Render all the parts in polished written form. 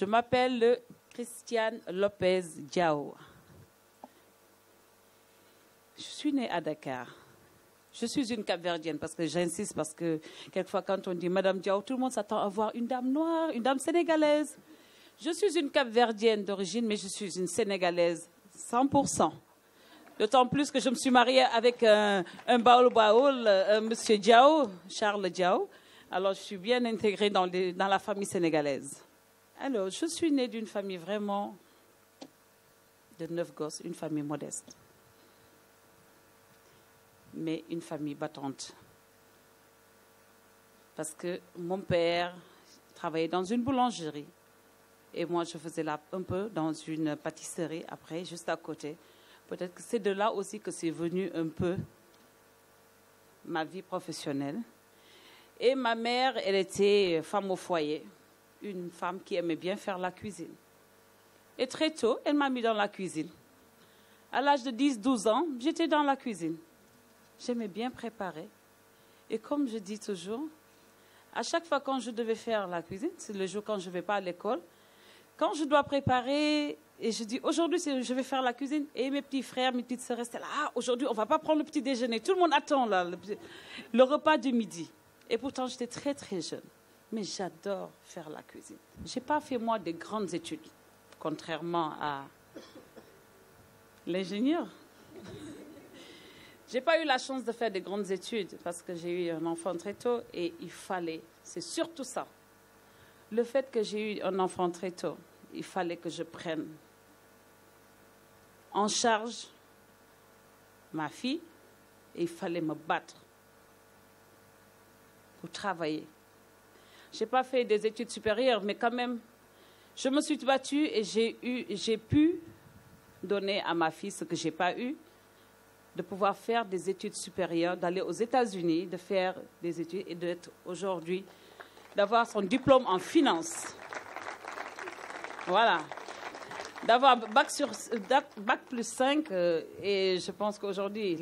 m'appelle Christiane Lopez Diao. Je suis née à Dakar. Je suis une Cap-Verdienne parce que j'insiste, parce que quelquefois quand on dit Madame Diao, tout le monde s'attend à voir une dame noire, une dame sénégalaise. Je suis une Cap-Verdienne d'origine, mais je suis une Sénégalaise 100%. D'autant plus que je me suis mariée avec un baoul, monsieur Diao, Charles Diao. Alors je suis bien intégrée dans la famille sénégalaise. Alors, je suis née d'une famille vraiment de 9 gosses, une famille modeste, mais une famille battante. Parce que mon père travaillait dans une boulangerie et moi, je faisais là un peu dans une pâtisserie après, juste à côté. Peut-être que c'est de là aussi que c'est venu un peu ma vie professionnelle. Et ma mère, elle était femme au foyer, une femme qui aimait bien faire la cuisine. Et très tôt, elle m'a mis dans la cuisine. À l'âge de 10-12 ans, j'étais dans la cuisine. J'aimais bien préparer. Et comme je dis toujours, à chaque fois quand je devais faire la cuisine, c'est le jour quand je ne vais pas à l'école, quand je dois préparer, et je dis aujourd'hui je vais faire la cuisine, et mes petits frères, mes petites sœurs restaient là, ah, aujourd'hui on ne va pas prendre le petit déjeuner, tout le monde attend là, le repas du midi. Et pourtant j'étais très très jeune. Mais j'adore faire la cuisine. Je n'ai pas fait, moi, de grandes études, contrairement à l'ingénieur. Je n'ai pas eu la chance de faire de grandes études parce que j'ai eu un enfant très tôt et il fallait, c'est surtout ça. Le fait que j'ai eu un enfant très tôt, il fallait que je prenne en charge ma fille et il fallait me battre pour travailler. Je n'ai pas fait des études supérieures, mais quand même, je me suis battue et j'ai pu donner à ma fille ce que je n'ai pas eu, de pouvoir faire des études supérieures, d'aller aux États-Unis, de faire des études et d'être aujourd'hui, d'avoir son diplôme en finance. Voilà. D'avoir bac plus 5, et je pense qu'aujourd'hui,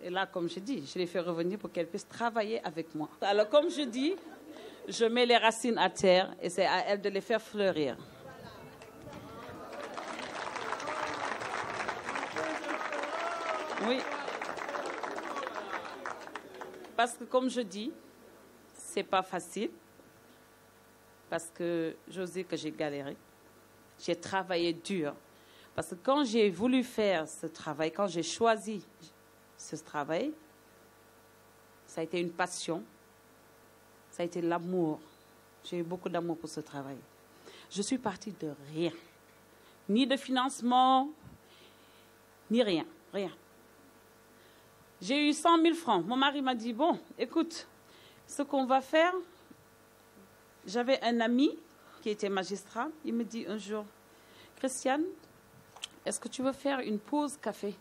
là, comme je dis, je l'ai fait revenir pour qu'elle puisse travailler avec moi. Alors, comme je dis, je mets les racines à terre et c'est à elle de les faire fleurir. Oui. Parce que comme je dis, c'est pas facile. Parce que j'ose dire que j'ai galéré. J'ai travaillé dur. Parce que quand j'ai voulu faire ce travail, quand j'ai choisi ce travail, ça a été une passion. Ça a été l'amour. J'ai eu beaucoup d'amour pour ce travail. Je suis partie de rien. Ni de financement, ni rien. Rien. J'ai eu 100 000 francs. Mon mari m'a dit, bon, écoute, ce qu'on va faire, j'avais un ami qui était magistrat. Il me dit un jour, Christiane, est-ce que tu veux faire une pause café?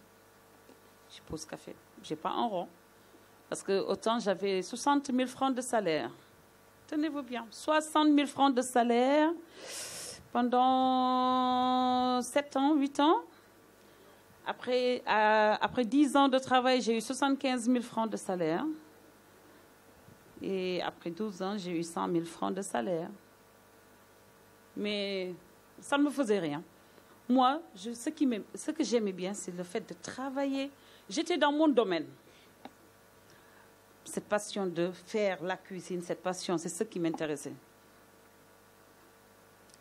Je dis, pause café. Je n'ai pas un rond. Parce que autant j'avais 60 000 francs de salaire. Tenez-vous bien, 60 000 francs de salaire pendant 7 ans, 8 ans. Après 10 ans de travail, j'ai eu 75 000 francs de salaire. Et après 12 ans, j'ai eu 100 000 francs de salaire. Mais ça ne me faisait rien. Moi, ce que j'aimais bien, c'est le fait de travailler. J'étais dans mon domaine. Cette passion de faire la cuisine, cette passion, c'est ce qui m'intéressait.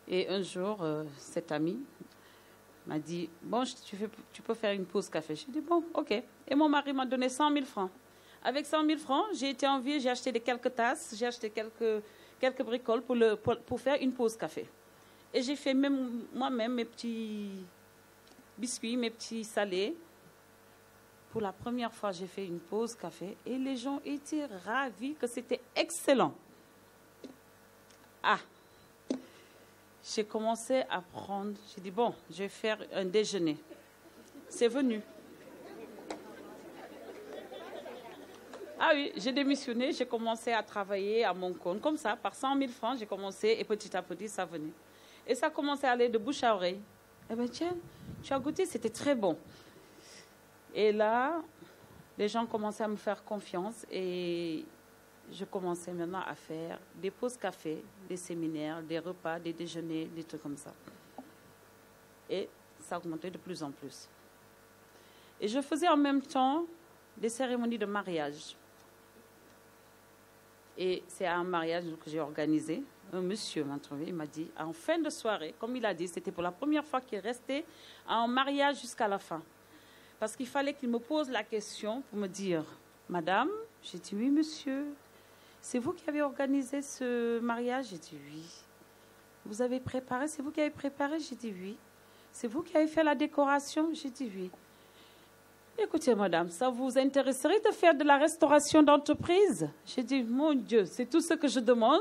Et un jour, cet ami m'a dit, bon, tu peux faire une pause café. J'ai dit, bon, ok. Et mon mari m'a donné 100 000 francs. Avec 100 000 francs, j'ai été en ville, j'ai acheté quelques tasses, j'ai acheté quelques bricoles pour faire une pause café. Et j'ai fait moi-même mes petits biscuits, mes petits salés. Pour la première fois, j'ai fait une pause café et les gens étaient ravis que c'était excellent. Ah, j'ai commencé à prendre, j'ai dit, bon, je vais faire un déjeuner. C'est venu. Ah oui, j'ai démissionné, j'ai commencé à travailler à mon compte. Comme ça, par 100 000 francs, j'ai commencé et petit à petit, ça venait. Et ça a commencé à aller de bouche à oreille. Eh bien, tiens, tu as goûté, c'était très bon. Et là, les gens commençaient à me faire confiance et je commençais maintenant à faire des pauses café, des séminaires, des repas, des déjeuners, des trucs comme ça. Et ça augmentait de plus en plus. Et je faisais en même temps des cérémonies de mariage. Et c'est à un mariage que j'ai organisé. Un monsieur m'a trouvé, il m'a dit, en fin de soirée, comme il a dit, c'était pour la première fois qu'il restait en mariage jusqu'à la fin. Parce qu'il fallait qu'il me pose la question pour me dire, Madame, j'ai dit, oui, monsieur, c'est vous qui avez organisé ce mariage? J'ai dit, oui. Vous avez préparé? C'est vous qui avez préparé? J'ai dit, oui. C'est vous qui avez fait la décoration? J'ai dit, oui. Écoutez, madame, ça vous intéresserait de faire de la restauration d'entreprise? J'ai dit, mon Dieu, c'est tout ce que je demande.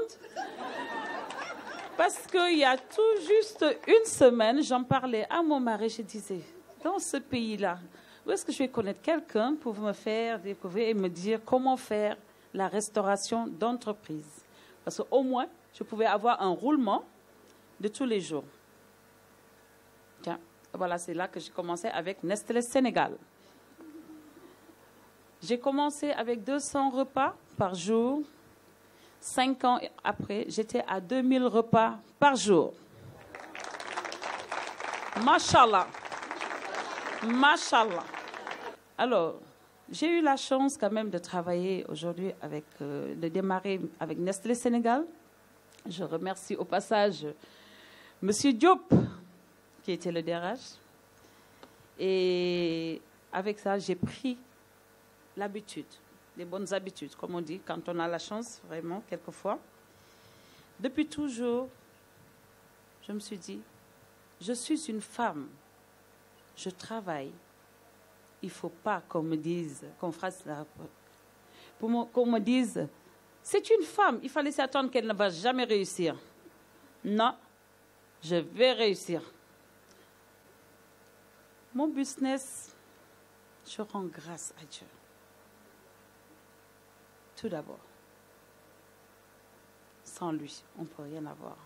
Parce qu'il y a tout juste une semaine, j'en parlais à mon mari, je disais, dans ce pays-là, où est-ce que je vais connaître quelqu'un pour me faire découvrir et me dire comment faire la restauration d'entreprise? Parce qu'au moins, je pouvais avoir un roulement de tous les jours. Tiens, voilà, c'est là que j'ai commencé avec Nestlé Sénégal. J'ai commencé avec 200 repas par jour. 5 ans après, j'étais à 2000 repas par jour. Machallah. Machallah. Alors, j'ai eu la chance quand même de travailler aujourd'hui de démarrer avec Nestlé Sénégal. Je remercie au passage M. Diop, qui était le DRH. Et avec ça, j'ai pris l'habitude, les bonnes habitudes, comme on dit, quand on a la chance, vraiment, quelquefois. Depuis toujours, je me suis dit, je suis une femme, je travaille. Il ne faut pas qu'on me dise, qu'on me dise, c'est une femme, il fallait s'attendre qu'elle ne va jamais réussir. Non, je vais réussir. Mon business, je rends grâce à Dieu. Tout d'abord, sans lui, on ne peut rien avoir.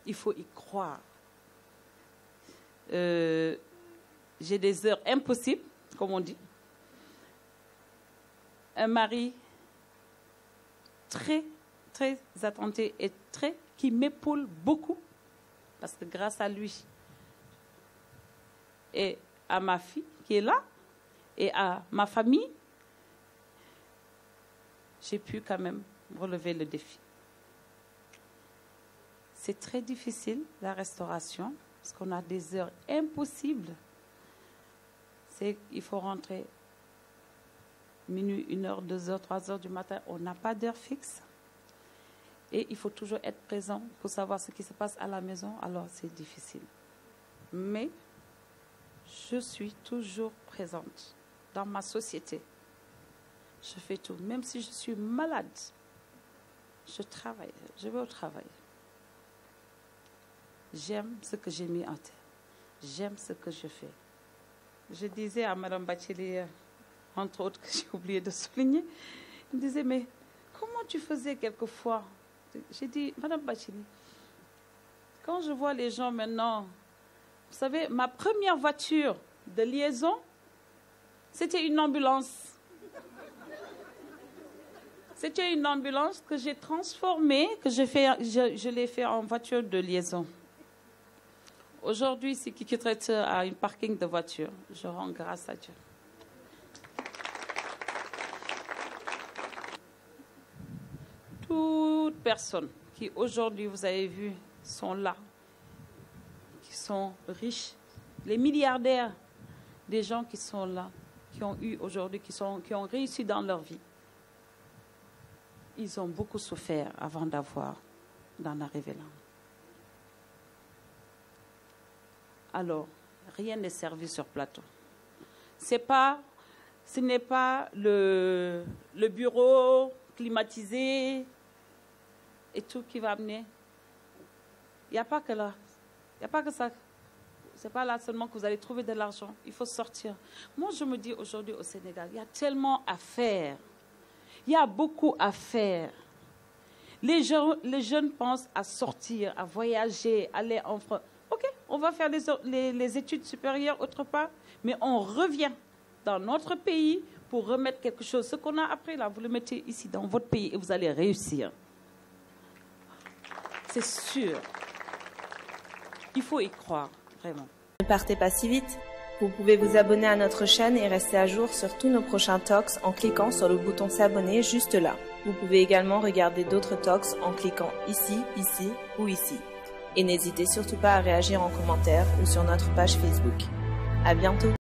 Il faut y croire. J'ai des heures impossibles, comme on dit. Un mari très, très attentif et qui m'épaule beaucoup, parce que grâce à lui et à ma fille qui est là, et à ma famille, j'ai pu quand même relever le défi. C'est très difficile, la restauration, parce qu'on a des heures impossibles. Il faut rentrer minuit, 1h, 2h, 3h du matin. On n'a pas d'heure fixe. Et il faut toujours être présent pour savoir ce qui se passe à la maison. Alors, c'est difficile. Mais je suis toujours présente dans ma société. Je fais tout. Même si je suis malade, je travaille. Je vais au travail. J'aime ce que j'ai mis en terre. J'aime ce que je fais. Je disais à Mme Bathily, entre autres, que j'ai oublié de souligner, elle me disait, mais comment tu faisais quelquefois? J'ai dit, Mme Bathily, quand je vois les gens maintenant, vous savez, ma première voiture de liaison, c'était une ambulance. C'était une ambulance que j'ai transformée, que je l'ai fait en voiture de liaison. Aujourd'hui, si Kiki Traiteur a un parking de voiture, je rends grâce à Dieu. Toutes personnes qui aujourd'hui, vous avez vu, sont là, qui sont riches, les milliardaires, des gens qui sont là, qui ont eu aujourd'hui, qui ont réussi dans leur vie. Ils ont beaucoup souffert avant d'en arriver là. Alors, rien n'est servi sur plateau. Ce n'est pas le bureau climatisé et tout qui va amener. Il n'y a pas que là. Il n'y a pas que ça. Ce n'est pas là seulement que vous allez trouver de l'argent. Il faut sortir. Moi, je me dis aujourd'hui au Sénégal, il y a tellement à faire. Il y a beaucoup à faire. Les jeunes pensent à sortir, à voyager, aller en France. OK, on va faire les études supérieures autre part, mais on revient. dans notre pays pour remettre quelque chose. Ce qu'on a appris là, vous le mettez ici dans votre pays et vous allez réussir. C'est sûr. Il faut y croire, vraiment. Ne partez pas si vite. Vous pouvez vous abonner à notre chaîne et rester à jour sur tous nos prochains talks en cliquant sur le bouton s'abonner juste là. Vous pouvez également regarder d'autres talks en cliquant ici, ici ou ici. Et n'hésitez surtout pas à réagir en commentaire ou sur notre page Facebook. À bientôt!